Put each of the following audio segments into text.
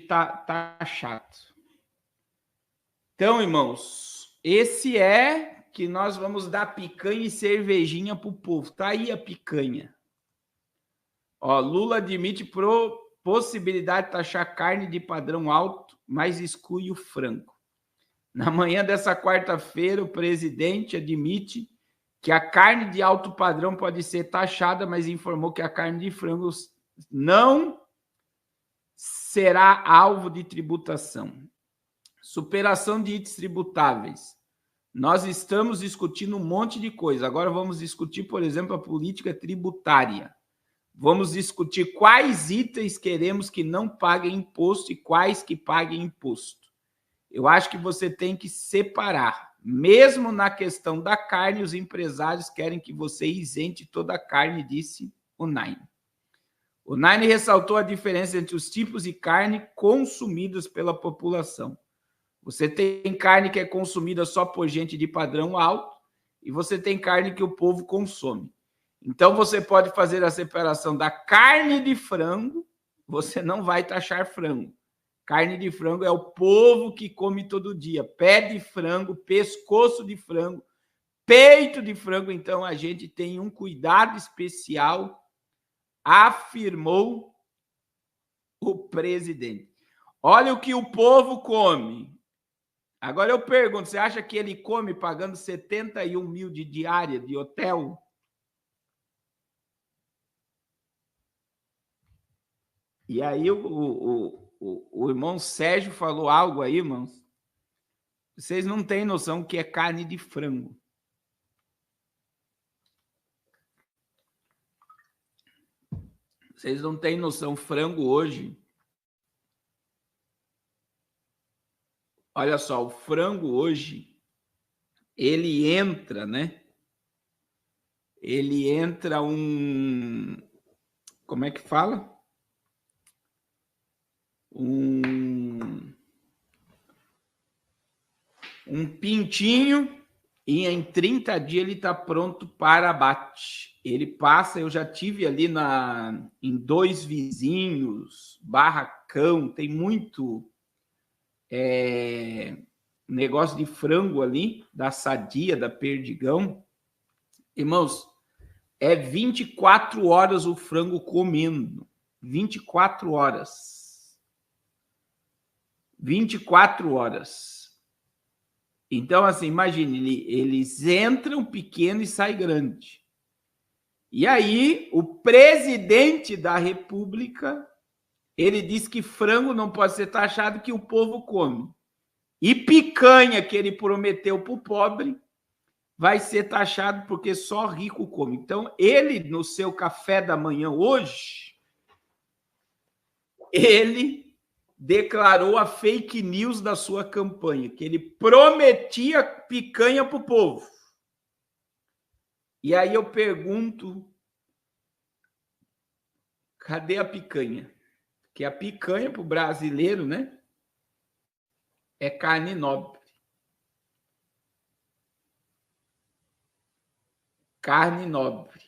tá chato. Então, irmãos, esse é que nós vamos dar picanha e cervejinha pro povo. Tá aí a picanha. Ó, Lula admite possibilidade de taxar carne de padrão alto, mas exclui o frango. Na manhã dessa quarta-feira, o presidente admite que a carne de alto padrão pode ser taxada, mas informou que a carne de frango não será alvo de tributação. Superação de itens tributáveis. Nós estamos discutindo um monte de coisa. Agora vamos discutir, por exemplo, a política tributária. Vamos discutir quais itens queremos que não paguem imposto e quais que paguem imposto. Eu acho que você tem que separar. Mesmo na questão da carne, os empresários querem que você isente toda a carne, disse o Naine. O Naine ressaltou a diferença entre os tipos de carne consumidos pela população. Você tem carne que é consumida só por gente de padrão alto e você tem carne que o povo consome. Então, você pode fazer a separação da carne de frango, você não vai taxar frango. Carne de frango é o povo que come todo dia. Pé de frango, pescoço de frango, peito de frango. Então, a gente tem um cuidado especial, afirmou o presidente. Olha o que o povo come. Agora eu pergunto, você acha que ele come pagando 71 mil de diária de hotel? E aí o irmão Sérgio falou algo aí, irmãos. Vocês não têm noção que é carne de frango. Vocês não têm noção, frango hoje. Olha só, o frango hoje, ele entra, né? Ele entra como é que fala? Um pintinho e em 30 dias ele está pronto para abate. Ele passa, eu já tive ali em Dois Vizinhos, Barracão, tem muito negócio de frango ali, da Sadia, da Perdigão. Irmãos, é 24 horas o frango comendo. 24 horas. 24 horas. Então, assim, imagine, eles entram pequeno e saem grande. E aí, o presidente da República, ele diz que frango não pode ser taxado, que o povo come. E picanha, que ele prometeu para o pobre, vai ser taxado porque só rico come. Então, ele, no seu café da manhã hoje, ele declarou a fake news da sua campanha, que ele prometia picanha para o povo. E aí eu pergunto, cadê a picanha? Que a picanha para o brasileiro, né, é carne nobre. Carne nobre.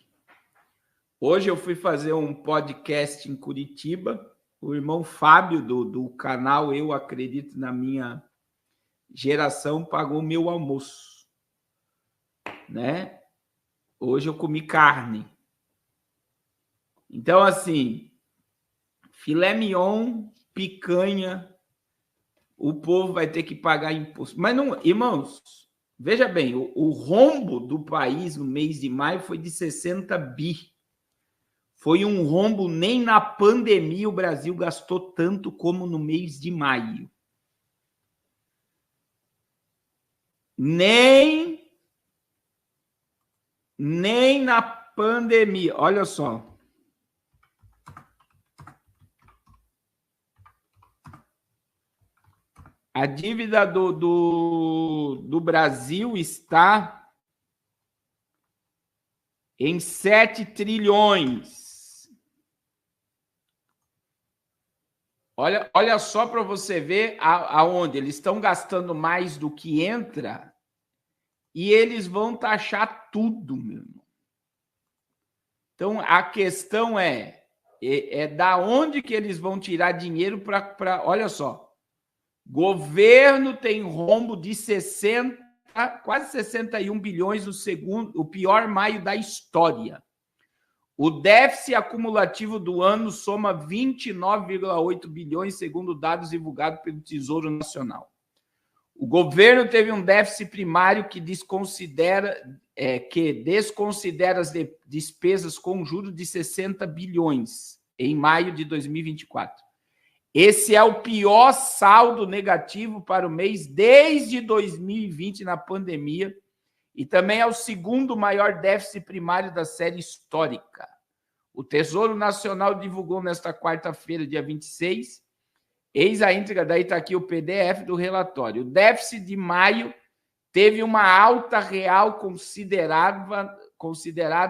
Hoje eu fui fazer um podcast em Curitiba. O irmão Fábio, do canal Eu Acredito na Minha Geração, pagou meu almoço, né? Hoje eu comi carne. Então, assim, filé mignon, picanha, o povo vai ter que pagar imposto. Mas, não, irmãos, veja bem, o rombo do país no mês de maio foi de 60 bi. Foi um rombo, nem na pandemia o Brasil gastou tanto como no mês de maio. Nem na pandemia. Olha só. A dívida do Brasil está em 7 trilhões. Olha só para você ver aonde eles estão gastando mais do que entra e eles vão taxar tudo, meu irmão. Então, a questão é, é da onde que eles vão tirar dinheiro para... Olha só, governo tem rombo de 60, quase 61 bilhões no segundo, o pior maio da história. O déficit acumulativo do ano soma 29,8 bilhões, segundo dados divulgados pelo Tesouro Nacional. O governo teve um déficit primário que desconsidera as despesas com juros de 60 bilhões em maio de 2024. Esse é o pior saldo negativo para o mês desde 2020, na pandemia, e também é o segundo maior déficit primário da série histórica. O Tesouro Nacional divulgou nesta quarta-feira, dia 26, eis a íntegra, daí está aqui o PDF do relatório. O déficit de maio teve uma alta real considerada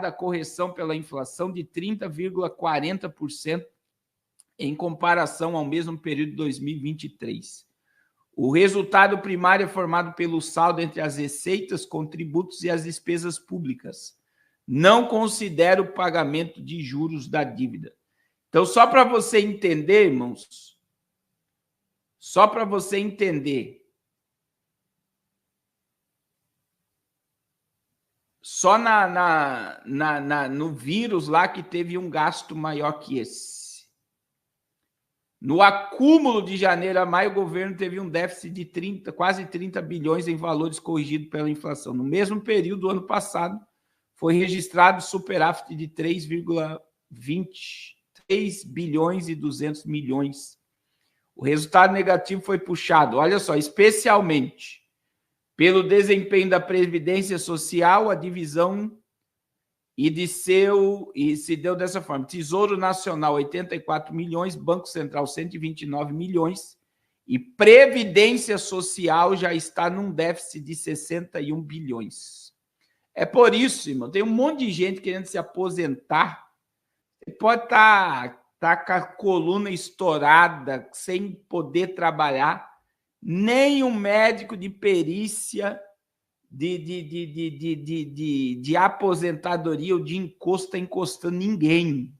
a correção pela inflação de 30,40% em comparação ao mesmo período de 2023. O resultado primário é formado pelo saldo entre as receitas, contributos e as despesas públicas. Não considera o pagamento de juros da dívida. Então, só para você entender, irmãos, só para você entender, só no vírus lá que teve um gasto maior que esse. No acúmulo de janeiro a maio, o governo teve um déficit de quase 30 bilhões em valores corrigidos pela inflação. No mesmo período do ano passado, foi registrado superávit de 3,23 bilhões e 200 milhões. O resultado negativo foi puxado, olha só, especialmente pelo desempenho da Previdência Social, a divisão e se deu dessa forma. Tesouro Nacional, 84 milhões, Banco Central, 129 milhões, e Previdência Social já está num déficit de 61 bilhões. É por isso, irmão, tem um monte de gente querendo se aposentar. Você pode estar com a coluna estourada, sem poder trabalhar, nem um médico de perícia de aposentadoria ou de encosto está encostando ninguém.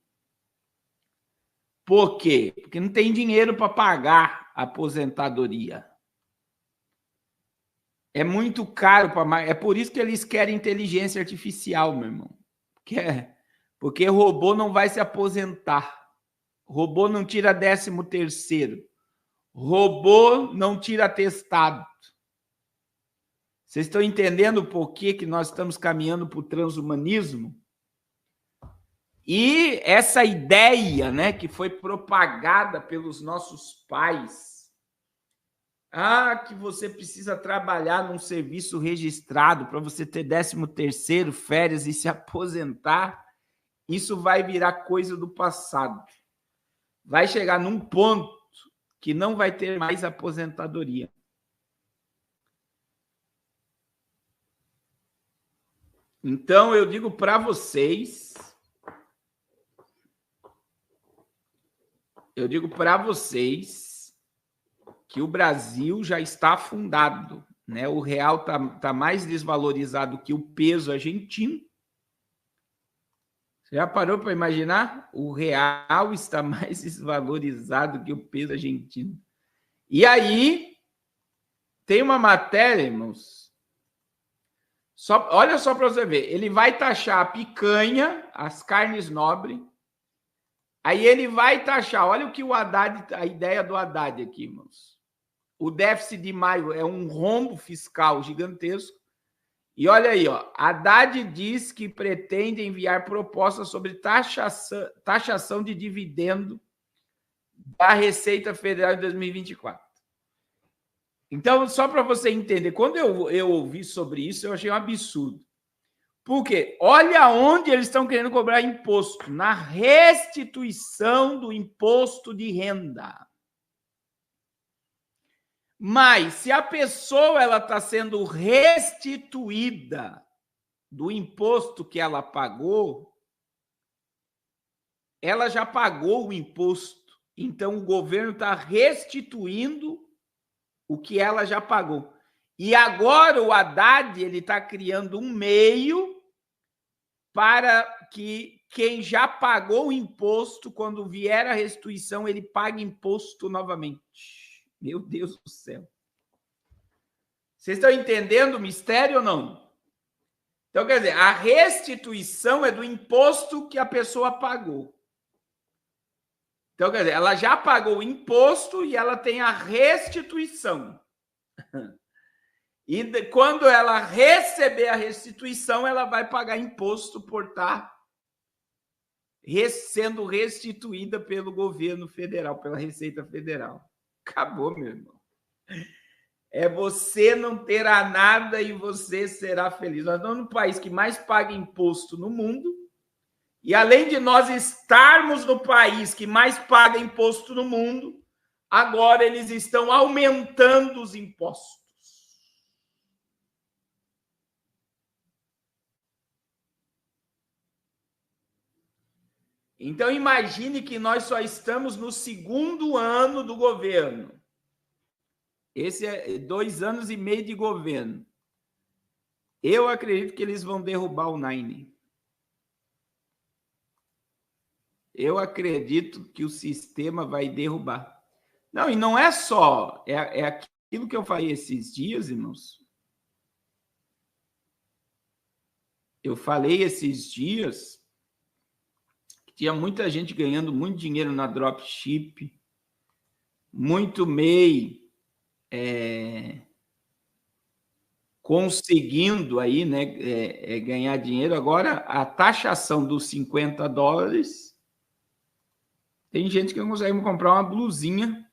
Por quê? Porque não tem dinheiro para pagar a aposentadoria. É muito caro para... É por isso que eles querem inteligência artificial, meu irmão. Porque robô não vai se aposentar. Robô não tira 13º. Robô não tira atestado. Vocês estão entendendo por que nós estamos caminhando para o transhumanismo? E essa ideia, né, que foi propagada pelos nossos pais, que você precisa trabalhar num serviço registrado para você ter 13º, férias e se aposentar, isso vai virar coisa do passado. Vai chegar num ponto que não vai ter mais aposentadoria. Então, eu digo para vocês, que o Brasil já está afundado, né? O real tá mais desvalorizado que o peso argentino. Você já parou para imaginar? O real está mais desvalorizado que o peso argentino. E aí, tem uma matéria, irmãos, olha só para você ver, ele vai taxar a picanha, as carnes nobres, aí ele vai taxar, olha o que o Haddad, a ideia do Haddad aqui, irmãos. O déficit de maio é um rombo fiscal gigantesco, e olha aí, ó, Haddad diz que pretende enviar propostas sobre taxação de dividendo da Receita Federal em 2024. Então, só para você entender, quando eu ouvi sobre isso, eu achei um absurdo. Por quê? Olha onde eles estão querendo cobrar imposto, na restituição do imposto de renda. Mas, se a pessoa está sendo restituída do imposto que ela pagou, ela já pagou o imposto. Então, o governo está restituindo o que ela já pagou. E agora o Haddad está criando um meio para que quem já pagou o imposto, quando vier a restituição, ele pague imposto novamente. Meu Deus do céu. Vocês estão entendendo o mistério ou não? Então, quer dizer, a restituição é do imposto que a pessoa pagou. Então, quer dizer, ela já pagou o imposto e ela tem a restituição. E quando ela receber a restituição, ela vai pagar imposto por estar sendo restituída pelo governo federal, pela Receita Federal. Acabou, meu irmão. É você não terá nada e você será feliz. Nós estamos no país que mais paga imposto no mundo. E além de nós estarmos no país que mais paga imposto no mundo, agora eles estão aumentando os impostos. Então imagine que nós só estamos no segundo ano do governo. Esse é 2 anos e meio de governo. Eu acredito que eles vão derrubar o Nine. Eu acredito que o sistema vai derrubar. Não, e não é só. É aquilo que eu falei esses dias, irmãos. Eu falei esses dias que tinha muita gente ganhando muito dinheiro na dropship, muito MEI, conseguindo aí, né, ganhar dinheiro. Agora, a taxação dos $50, tem gente que não consegue comprar uma blusinha.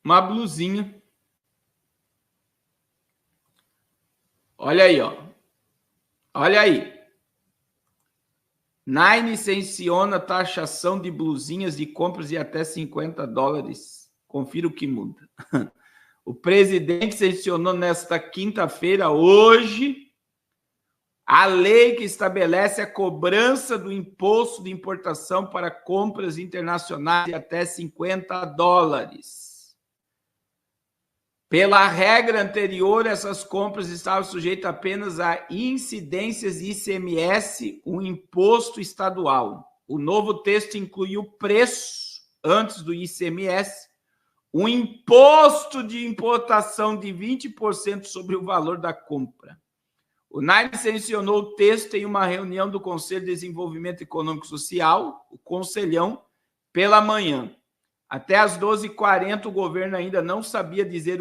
Uma blusinha. Olha aí, ó. Olha aí. Nine sanciona taxação de blusinhas de compras de até $50. Confira o que muda. O presidente sancionou nesta quinta-feira, hoje, a lei que estabelece a cobrança do imposto de importação para compras internacionais de até $50. Pela regra anterior, essas compras estavam sujeitas apenas a incidências de ICMS, um imposto estadual. O novo texto inclui o preço antes do ICMS, um imposto de importação de 20% sobre o valor da compra. O NAIM sancionou o texto em uma reunião do Conselho de Desenvolvimento Econômico e Social, o Conselhão, pela manhã. Até às 12h40, o governo ainda não sabia dizer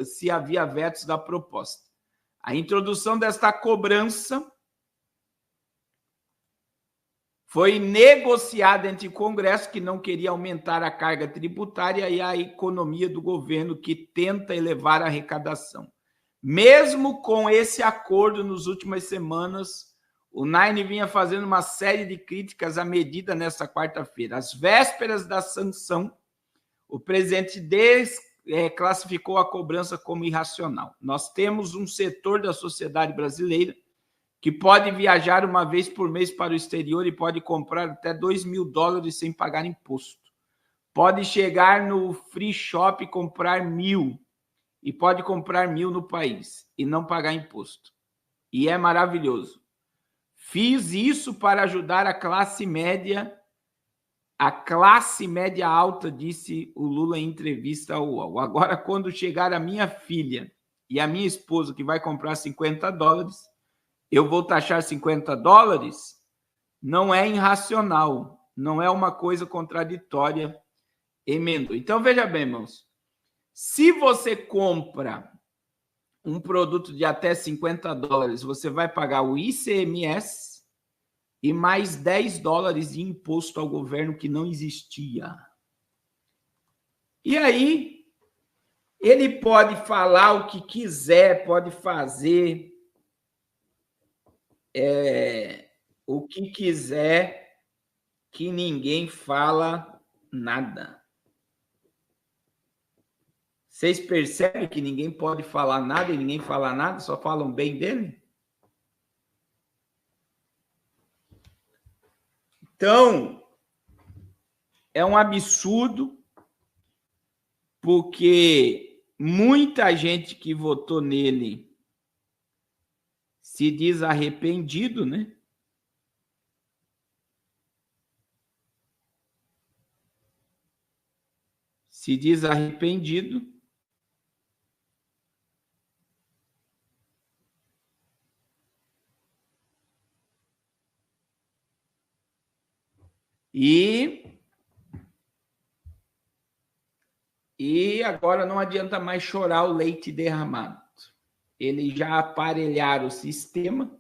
se havia vetos da proposta. A introdução desta cobrança foi negociada entre o Congresso, que não queria aumentar a carga tributária, e a economia do governo, que tenta elevar a arrecadação. Mesmo com esse acordo, nas últimas semanas, o Nine vinha fazendo uma série de críticas à medida nesta quarta-feira. Às vésperas da sanção, o presidente classificou a cobrança como irracional. Nós temos um setor da sociedade brasileira que pode viajar uma vez por mês para o exterior e pode comprar até $2.000 sem pagar imposto. Pode chegar no free shop e comprar 1.000, e pode comprar 1.000 no país e não pagar imposto. E é maravilhoso. Fiz isso para ajudar a classe média alta, disse o Lula em entrevista ao UOL. Agora, quando chegar a minha filha e a minha esposa, que vai comprar $50, eu vou taxar $50? Não é irracional, não é uma coisa contraditória, emendou. Então, veja bem, irmãos, se você compra um produto de até $50, você vai pagar o ICMS e mais $10 de imposto ao governo que não existia. E aí, ele pode falar o que quiser, pode fazer o que quiser, que ninguém fala nada. Vocês percebem que ninguém pode falar nada e ninguém fala nada, só falam bem dele? Então, é um absurdo, porque muita gente que votou nele Se diz arrependido, né? Se diz arrependido. E agora não adianta mais chorar o leite derramado. Eles já aparelharam o sistema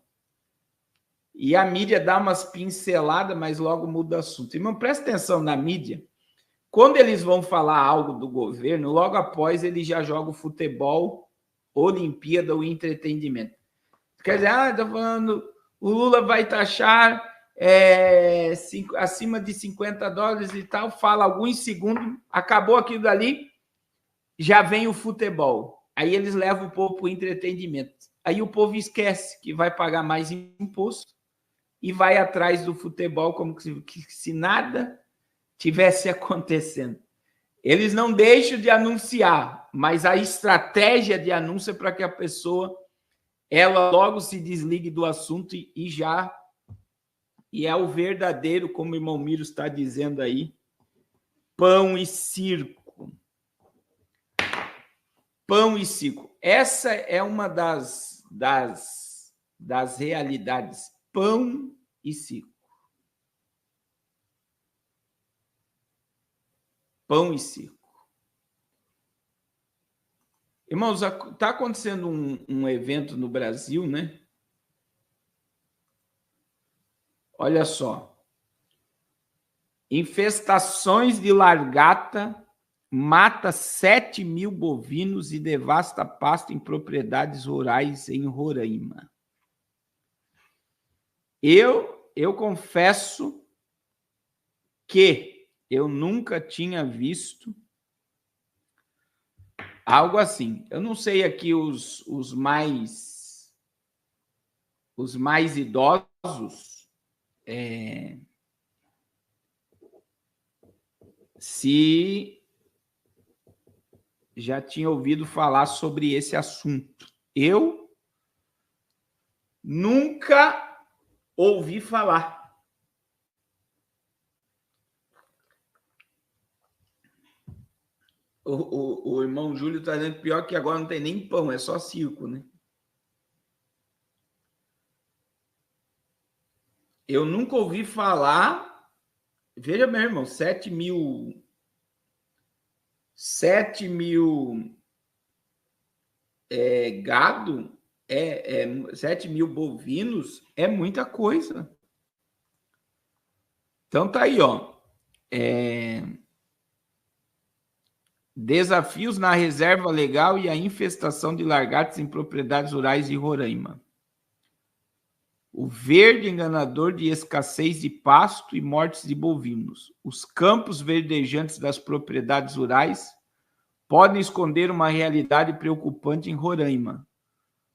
e a mídia dá umas pinceladas, mas logo muda o assunto. Irmão, presta atenção na mídia. Quando eles vão falar algo do governo, logo após eles já jogam futebol, Olimpíada ou entretenimento. Quer dizer, tá falando, o Lula vai taxar acima de $50 e tal, fala alguns segundos, acabou aquilo dali, já vem o futebol. Aí eles levam o povo para o entretenimento. Aí o povo esquece que vai pagar mais imposto e vai atrás do futebol como se nada tivesse acontecendo. Eles não deixam de anunciar, mas a estratégia de anúncio é para que a pessoa ela logo se desligue do assunto e é o verdadeiro, como o irmão Miro está dizendo aí, pão e circo. Pão e circo. Essa é uma das realidades. Pão e circo. Pão e circo. Irmãos, está acontecendo um evento no Brasil, né? Olha só. Infestações de largata mata 7.000 bovinos e devasta pasto em propriedades rurais em Roraima. Eu confesso que eu nunca tinha visto algo assim. Eu não sei aqui os mais idosos se já tinha ouvido falar sobre esse assunto. Eu nunca ouvi falar. O irmão Júlio está dizendo pior que agora não tem nem pão, é só circo, né? Eu nunca ouvi falar. Veja, meu irmão, 7.000 gado, 7.000 bovinos é muita coisa. Então tá aí, ó. Desafios na reserva legal e a infestação de lagartos em propriedades rurais de Roraima. O verde enganador de escassez de pasto e mortes de bovinos. Os campos verdejantes das propriedades rurais podem esconder uma realidade preocupante em Roraima.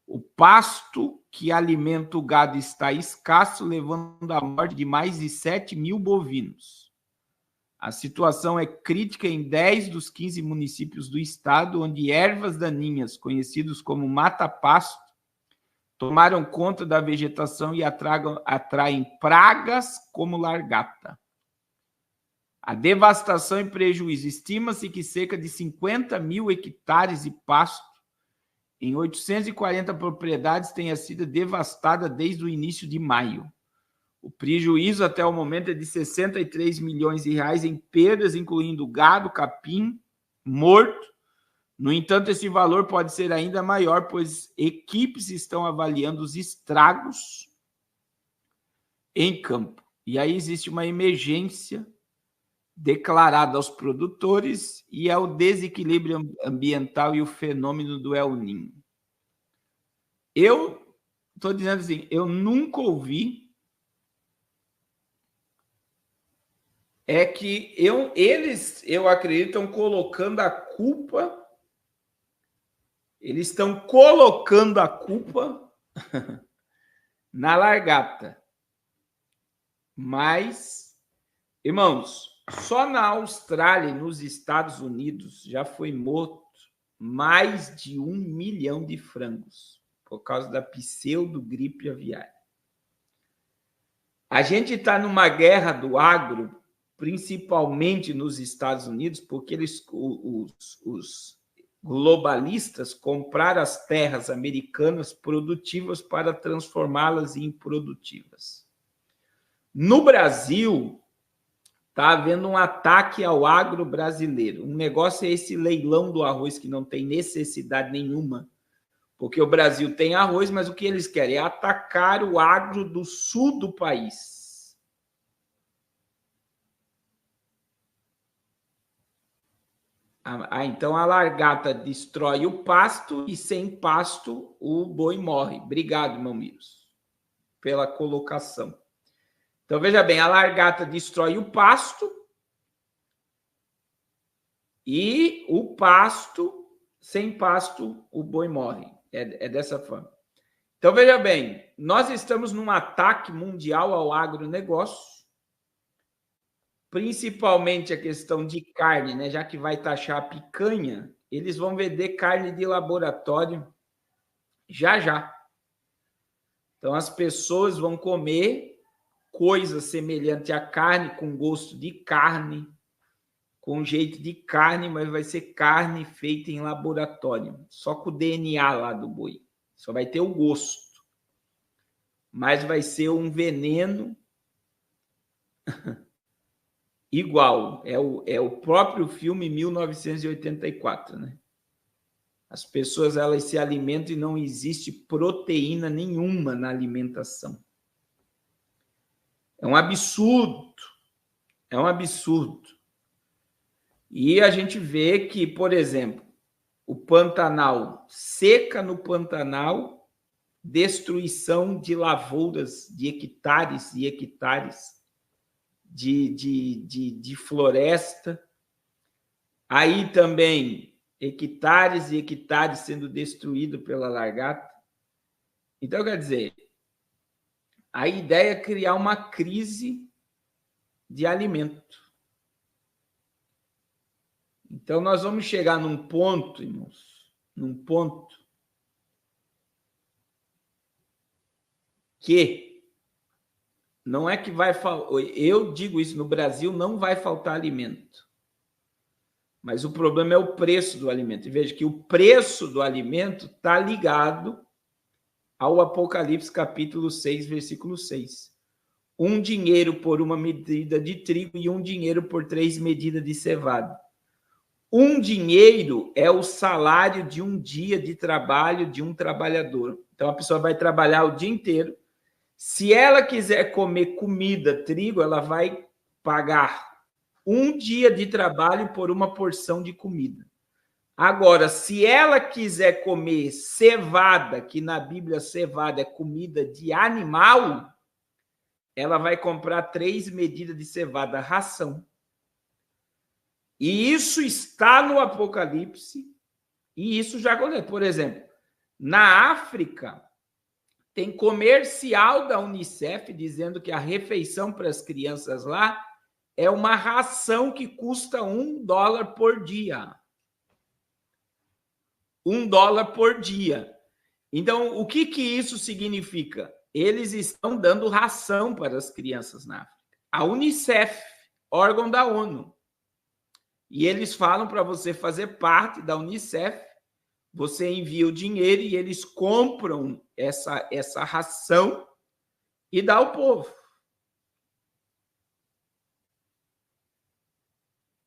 O pasto que alimenta o gado está escasso, levando à morte de mais de 7.000 bovinos. A situação é crítica em 10 dos 15 municípios do estado, onde ervas daninhas, conhecidas como mata-pasto, tomaram conta da vegetação e atraem pragas como largata. A devastação e prejuízo. Estima-se que cerca de 50.000 hectares de pasto em 840 propriedades tenha sido devastada desde o início de maio. O prejuízo até o momento é de 63 milhões de reais em perdas, incluindo gado, capim, morto. No entanto, esse valor pode ser ainda maior, pois equipes estão avaliando os estragos em campo. E aí existe uma emergência declarada aos produtores e ao desequilíbrio ambiental e o fenômeno do El Niño. Eu estou dizendo assim, eu nunca ouvi que eles, eu acredito, estão colocando a culpa. Eles estão colocando a culpa na largata. Mas, irmãos, só na Austrália e nos Estados Unidos já foi morto mais de 1 milhão de frangos. por causa da pseudogripe aviária. A gente está numa guerra do agro, principalmente nos Estados Unidos, porque os globalistas compraram as terras americanas produtivas para transformá-las em improdutivas. No Brasil, está havendo um ataque ao agro brasileiro. Um negócio é esse leilão do arroz que não tem necessidade nenhuma, porque o Brasil tem arroz, mas o que eles querem é atacar o agro do sul do país. Então a largata destrói o pasto e sem pasto o boi morre. Obrigado, irmão Miros, pela colocação. Então veja bem, a largata destrói o pasto e o pasto, sem pasto, o boi morre. É dessa forma. Então, veja bem, nós estamos num ataque mundial ao agronegócio, principalmente a questão de carne, né? Já que vai taxar a picanha, eles vão vender carne de laboratório já já. Então, as pessoas vão comer coisa semelhante à carne, com gosto de carne, com jeito de carne, mas vai ser carne feita em laboratório, só com o DNA lá do boi. Só vai ter o gosto, mas vai ser um veneno igual. É o próprio filme 1984, né? As pessoas, elas se alimentam e não existe proteína nenhuma na alimentação. É um absurdo. É um absurdo. E a gente vê que, por exemplo, o Pantanal, seca no Pantanal, destruição de lavouras, de hectares e hectares de floresta. Aí também hectares e hectares sendo destruídos pela largata. Então, quer dizer, a ideia é criar uma crise de alimento. Então, nós vamos chegar num ponto, irmãos, num ponto que não é que vai faltar, eu digo isso, no Brasil não vai faltar alimento, mas o problema é o preço do alimento. E veja que o preço do alimento está ligado ao Apocalipse capítulo 6, versículo 6. 1 dinheiro por uma medida de trigo e 1 dinheiro por 3 medidas de cevada. 1 dinheiro é o salário de um dia de trabalho de um trabalhador. Então, a pessoa vai trabalhar o dia inteiro. Se ela quiser comer comida, trigo, ela vai pagar 1 dia de trabalho por uma porção de comida. Agora, se ela quiser comer cevada, que na Bíblia cevada é comida de animal, ela vai comprar 3 medidas de cevada, ração. E isso está no Apocalipse, e isso já acontece. Por exemplo, na África, tem comercial da Unicef dizendo que a refeição para as crianças lá é uma ração que custa $1 por dia. $1 por dia. Então, o que isso significa? Eles estão dando ração para as crianças na África. A Unicef, órgão da ONU. E eles falam para você fazer parte da Unicef, você envia o dinheiro e eles compram essa ração e dá ao povo.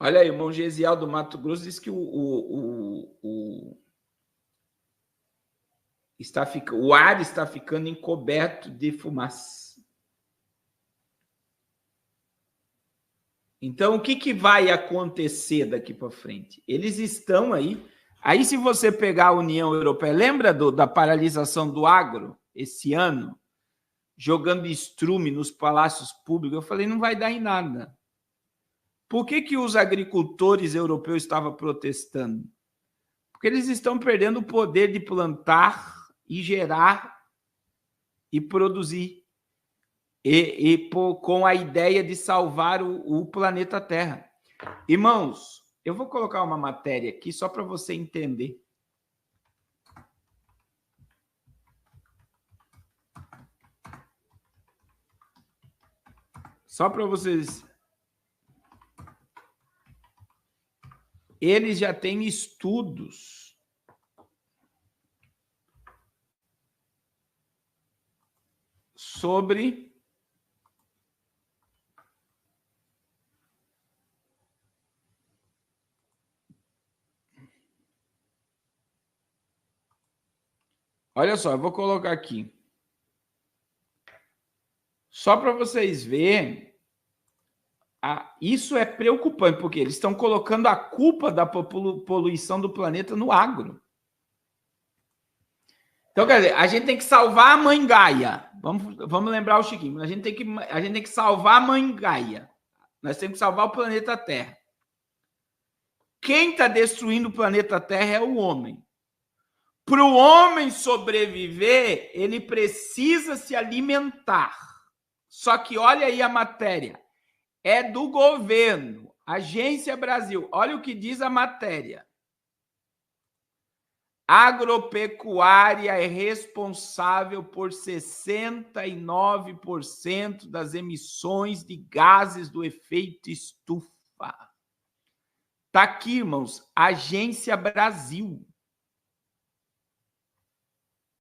Olha aí, o irmão Gesiel do Mato Grosso diz que o ar está ficando encoberto de fumaça. Então, o que vai acontecer daqui para frente? Eles estão aí. Aí, se você pegar a União Europeia, lembra da paralisação do agro esse ano? Jogando estrume nos palácios públicos. Eu falei, não vai dar em nada. Por que os agricultores europeus estavam protestando? Porque eles estão perdendo o poder de plantar e gerar e produzir. Com a ideia de salvar o planeta Terra. Irmãos, eu vou colocar uma matéria aqui só para você entender. Só para vocês. Eles já têm estudos sobre olha só, eu vou colocar aqui. Só para vocês verem, isso é preocupante, porque eles estão colocando a culpa da poluição do planeta no agro. Então, quer dizer, a gente tem que salvar a Mãe Gaia. Vamos lembrar o Chiquinho. A gente tem que salvar a Mãe Gaia. Nós temos que salvar o planeta Terra. Quem está destruindo o planeta Terra é o homem. Para o homem sobreviver, ele precisa se alimentar. Só que olha aí a matéria. É do governo, Agência Brasil. Olha o que diz a matéria. Agropecuária é responsável por 69% das emissões de gases do efeito estufa. Tá aqui, irmãos, Agência Brasil.